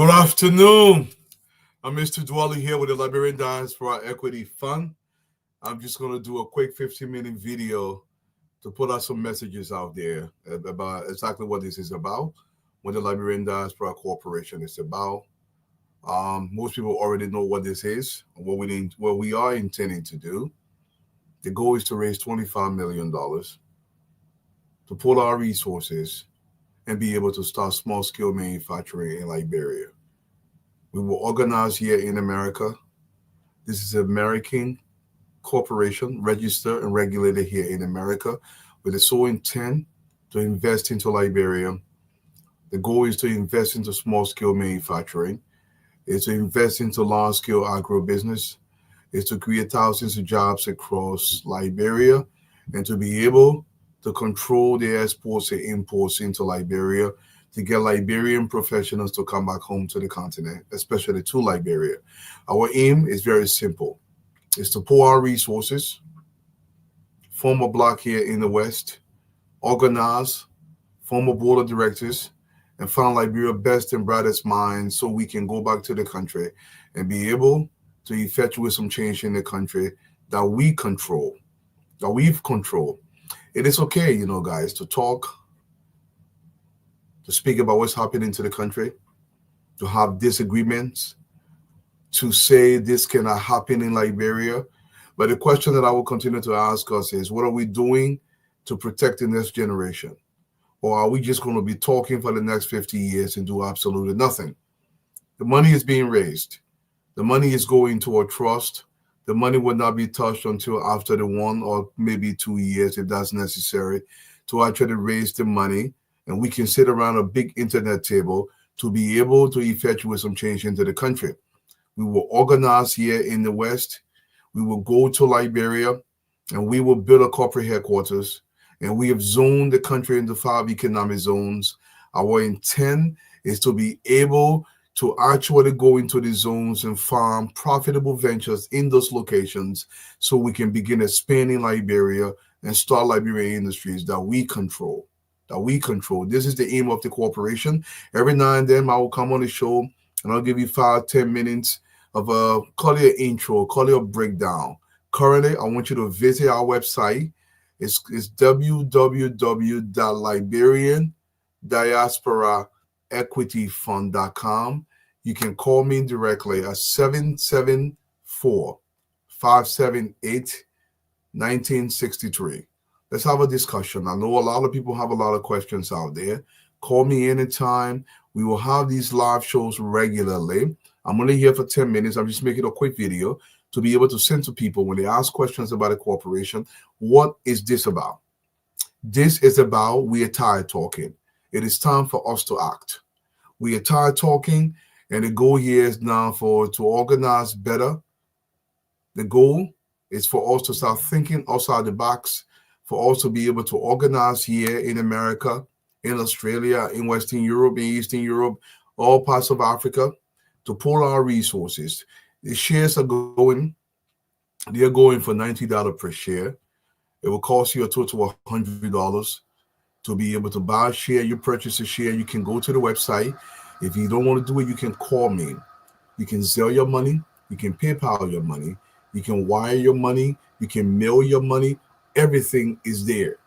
Good afternoon. I'm Mr. Dwally here with the Liberian Diaspora Equity Fund. I'm just going to do a quick 15-minute video to put out some messages out there about exactly what this is about, what the Liberian Diaspora Corporation is about. Most people already know what this is, what we are intending to do. The goal is to raise $25 million to pull our resources and be able to start small-scale manufacturing in Liberia. We will organize here in America. This is an American corporation, registered and regulated here in America, with the sole intent to invest into Liberia. The goal is to invest into small-scale manufacturing. It's to invest into large-scale agribusiness. It's to create thousands of jobs across Liberia and to be able to control the exports and imports into Liberia, to get Liberian professionals to come back home to the continent, especially to Liberia. Our aim is very simple. It's to pool our resources, form a block here in the West, organize, form a board of directors, and find Liberia's best and brightest minds so we can go back to the country and be able to effectuate some change in the country that we control, that we've controlled. It is okay, guys, to talk, to speak about what's happening to the country, to have disagreements, to say this cannot happen in Liberia. But the question that I will continue to ask us is, what are we doing to protect the next generation? Or are we just going to be talking for the next 50 years and do absolutely nothing? The money is being raised. The money is going to a trust. The money will not be touched until after the 1 or maybe 2 years, if that's necessary, to actually raise the money. And we can sit around a big internet table to be able to effectuate some change into the country. We will organize here in the West. We will go to Liberia and we will build a corporate headquarters. And we have zoned the country into 5 economic zones. Our intent is to be able to actually go into the zones and farm profitable ventures in those locations so we can begin expanding Liberia and start Liberian industries that we control. This is the aim of the corporation. Every now and then I will come on the show and I'll give you 5-10 minutes of a call it an intro, call it a breakdown. Currently, I want you to visit our website. It's www.liberiandiasporaequityfund.com. You can call me directly at 774-578-1963. Let's have a discussion. I know a lot of people have a lot of questions out there. Call me anytime. We will have these live shows regularly. I'm only here for 10 minutes. I'm just making a quick video to be able to send to people when they ask questions about a corporation. What is this about? This is about we are tired talking. It is time for us to act. We are tired talking, and the goal here is now to organize better. The goal is for us to start thinking outside the box, for us to be able to organize here in America, in Australia, in Western Europe, in Eastern Europe, all parts of Africa, to pull our resources. The shares are going for $90 per share. It will cost you a total of $100 to be able to buy a share. You purchase a share, you can go to the website. If you don't want to do it, you can call me. You can sell your money. You can PayPal your money. You can wire your money. You can mail your money. Everything is there.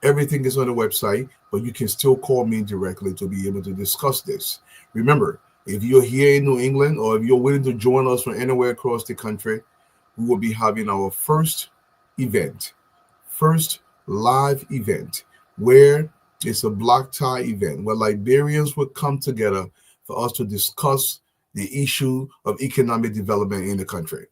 Everything is on the website, but you can still call me directly to be able to discuss this. Remember, if you're here in New England or if you're willing to join us from anywhere across the country, we will be having our first live event, where it's a black tie event where Liberians will come together for us to discuss the issue of economic development in the country.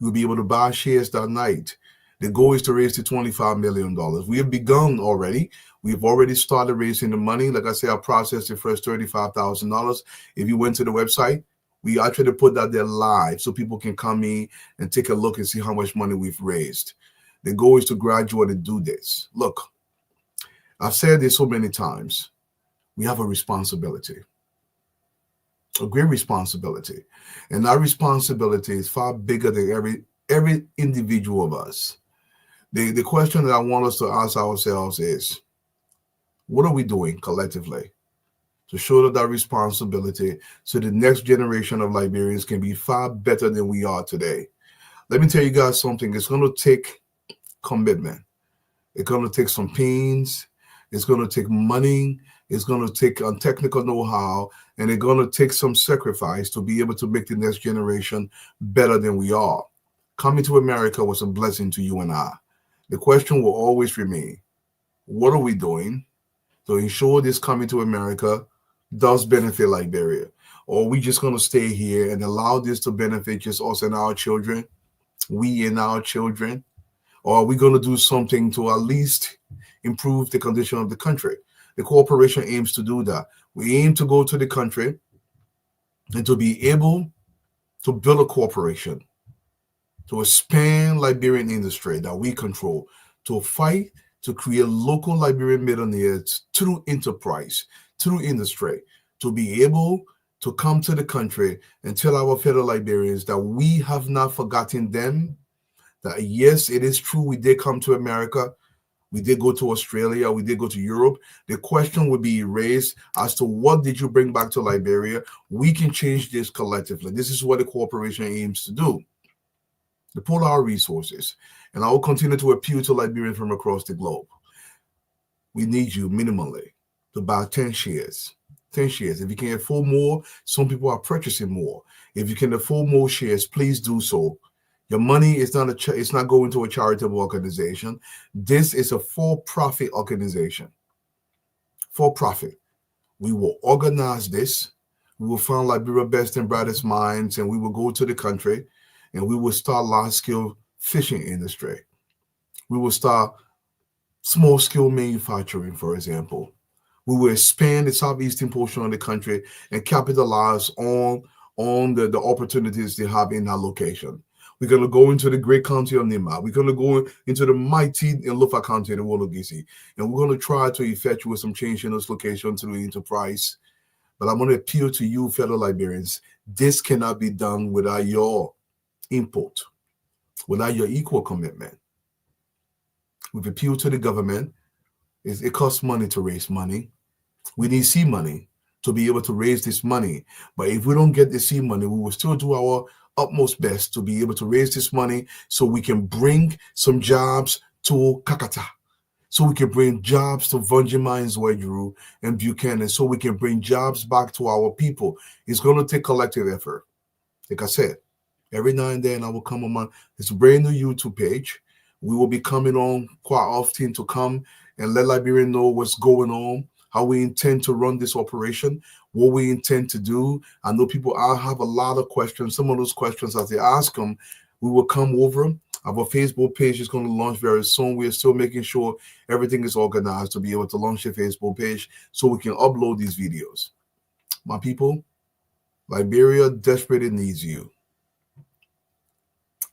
We'll be able to buy shares that night. The goal is to raise the $25 million. We have begun already. We've already started raising the money. Like I said, I processed the first $35,000. If you went to the website, we actually put that there live so people can come in and take a look and see how much money we've raised. The goal is to gradually do this. Look, I've said this so many times. We have a responsibility, a great responsibility. And that responsibility is far bigger than every individual of us. The question that I want us to ask ourselves is, what are we doing collectively to shoulder that responsibility so the next generation of Liberians can be far better than we are today. Let me tell you guys something. It's going to take commitment. It's going to take some pains. It's going to take money. It's going to take technical know-how, and it's going to take some sacrifice to be able to make the next generation better than we are. Coming to America was a blessing to you and I. The question will always remain, what are we doing to ensure this coming to America does benefit Liberia? Or are we just going to stay here and allow this to benefit just us and our children, we and our children? Or are we going to do something to at least improve the condition of the country? The corporation aims to do that. We aim to go to the country and to be able to build a corporation, to expand Liberian industry that we control, to fight to create local Liberian millionaires through enterprise, through industry, to be able to come to the country and tell our fellow Liberians that we have not forgotten them, that yes, it is true, we did come to America, we did go to Australia, we did go to Europe. The question would be raised as to what did you bring back to Liberia? We can change this collectively. This is what the corporation aims to do, to pull our resources. And I will continue to appeal to Liberians from across the globe. We need you minimally to buy 10 shares. 10 shares. If you can afford more, some people are purchasing more. If you can afford more shares, please do so. Your money is not it's not going to a charitable organization. This is a for-profit organization. For profit. We will organize this. We will find Liberia's best and brightest minds, and we will go to the country, and we will start large-scale fishing industry. We will start small-scale manufacturing, for example. We will expand the southeastern portion of the country and capitalize on the opportunities they have in that location. We're going to go into the great county of Nima. We're going to go into the mighty Nlofa County in Wologisi. And we're going to try to effectuate some change in those locations through enterprise. But I'm going to appeal to you, fellow Liberians. This cannot be done without your input, without your equal commitment. We've appealed to the government. It costs money to raise money. We need seed money to be able to raise this money. But if we don't get the seed money, we will still do our utmost best to be able to raise this money so we can bring some jobs to Kakata, so we can bring jobs to Vonjima and Zwedru and Buchanan, so we can bring jobs back to our people. It's going to take collective effort. Like I said, every now and then I will come on this brand new YouTube page. We will be coming on quite often to come and let Liberians know what's going on, how we intend to run this operation, what we intend to do. I know people have a lot of questions. Some of those questions, as they ask them, we will come over. Our Facebook page is going to launch very soon. We are still making sure everything is organized to be able to launch a Facebook page so we can upload these videos. My people, Liberia desperately needs you.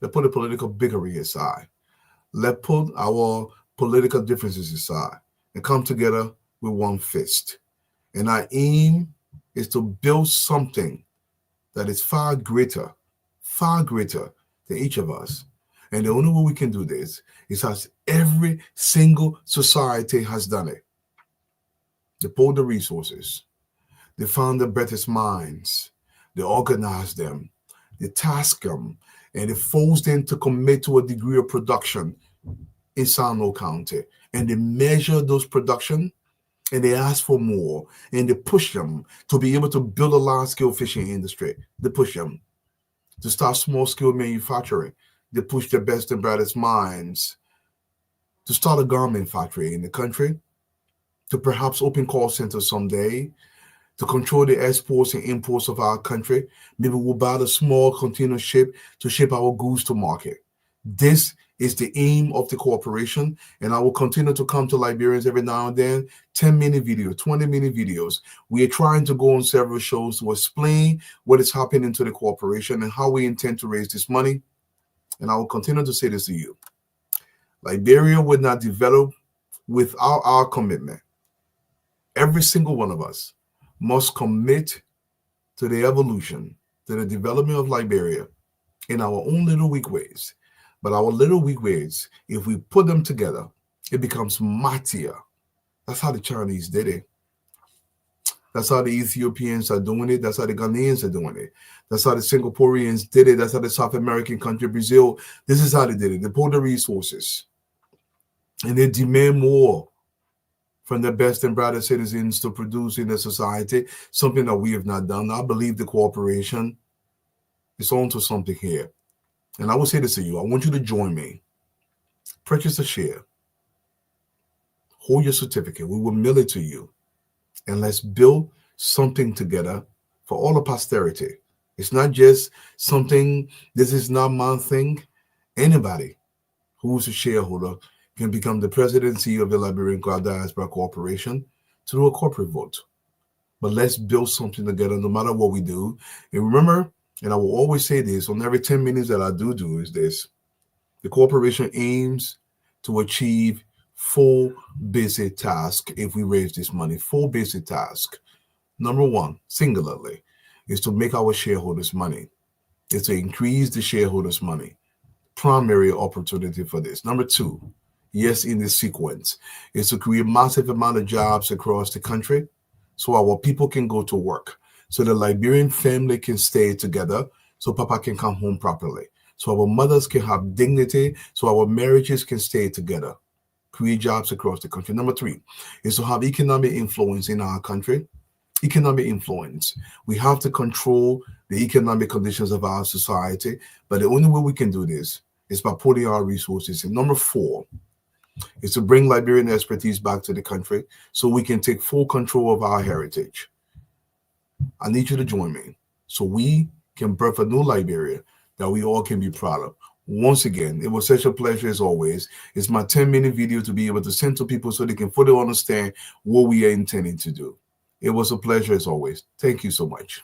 Let's put the political bigotry aside. Let's put our political differences aside and come together with one fist. And our aim is to build something that is far greater than each of us. And the only way we can do this is as every single society has done it. They pull the resources. They found the brightest minds. They organize them. They task them. And they force them to commit to a degree of production in Sano County. And they measure those production, and they ask for more, and they push them to be able to build a large-scale fishing industry. They push them to start small-scale manufacturing. They push the best and brightest minds to start a garment factory in the country, to perhaps open call centers someday, to control the exports and imports of our country. Maybe we'll buy a small container ship to ship our goods to market. This is the aim of the corporation, and I will continue to come to Liberians every now and then, 10-minute videos, 20-minute videos. We are trying to go on several shows to explain what is happening to the corporation and how we intend to raise this money. And I will continue to say this to you. Liberia would not develop without our commitment. Every single one of us must commit to the evolution, to the development of Liberia in our own little weak ways. But our little weak ways, if we put them together, it becomes mightier. That's how the Chinese did it. That's how the Ethiopians are doing it. That's how the Ghanaians are doing it. That's how the Singaporeans did it. That's how the South American country, Brazil, this is how they did it. They pull the resources and they demand more from the best and brightest citizens to produce in the society, something that we have not done. I believe the cooperation is on to something here. And I will say this to you. I want you to join me. Purchase a share. Hold your certificate. We will mail it to you. And let's build something together for all of posterity. It's not just something, this is not my thing. Anybody who's a shareholder can become the presidency of the Liberian Diaspora Corporation through a corporate vote. But let's build something together no matter what we do. And remember, and I will always say this on every 10 minutes that I do is this: the corporation aims to achieve 4 basic tasks if we raise this money. 4 basic tasks. Number 1, singularly, is to make our shareholders money. It's to increase the shareholders' money. Primary opportunity for this. Number 2, yes, in this sequence, is to create massive amount of jobs across the country so our people can go to work, so the Liberian family can stay together, so Papa can come home properly, so our mothers can have dignity, so our marriages can stay together. Create jobs across the country. Number 3 is to have economic influence in our country. Economic influence. We have to control the economic conditions of our society, but the only way we can do this is by putting our resources in. Number 4 is to bring Liberian expertise back to the country so we can take full control of our heritage. I need you to join me so we can birth a new Liberia that we all can be proud of. Once again, it was such a pleasure as always. It's my 10-minute video to be able to send to people so they can fully understand what we are intending to do. It was a pleasure as always. Thank you so much.